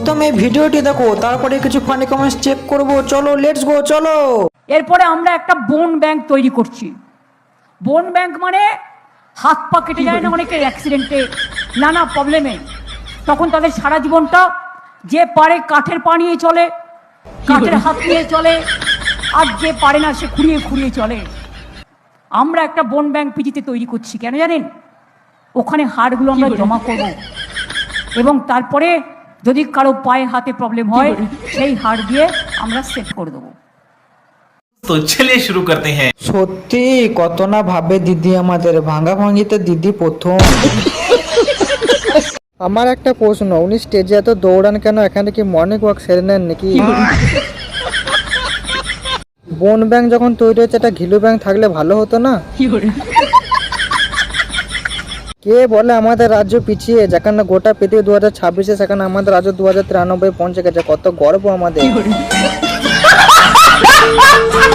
প্রথমে ভিডিওটি দেখো, তারপরে কিছু ফানি কমেন্টস চেক করব। চলো লেটস গো, চলো। এরপরে আমরা একটা বোন ব্যাংক তৈরি করছি। বোন ব্যাংক মানে হাত পা কেটে যায় না অনেকের অ্যাক্সিডেন্টে, নানা প্রবলেমে, তখন তাদের সারা জীবনটা যে পারে কাঠের পা নিয়ে চলে, কাঠের হাত নিয়ে চলে, আর যে পারে না সে খুঁড়িয়ে খুঁড়িয়ে চলে। আমরা একটা বোন ব্যাংক পিজিতে তৈরি করছি, কেন জানেন? ওখানে হাড়গুলো আমরা জমা করব এবং তারপরে যদি কারো পায়ে হাতে প্রবলেম হয় সেই হাড় দিয়ে আমরা সেট করে দেবো। तो चलिए शुरू करते हैं। সত্যি কত না ভাবে দিদি আমাদের, ভাঙা ভাঙিতে দিদি প্রথম। আমার একটা প্রশ্ন, উনি স্টেজে এত দৌড়ান কেন? এখানে কি মর্নিং ওয়াক সেরে নেন নাকি? বোন ব্যাংক যখন তৈরি হচ্ছে, একটা ঘিলু ব্যাংক থাকলে ভালো হতো না? কে বলে আমাদের রাজ্য পিছিয়ে, যেখানে গোটা পৃথিবী 2026, সেখানে আমাদের রাজ্য 2093 পৌঁছে গেছে। কত গর্ব আমাদের।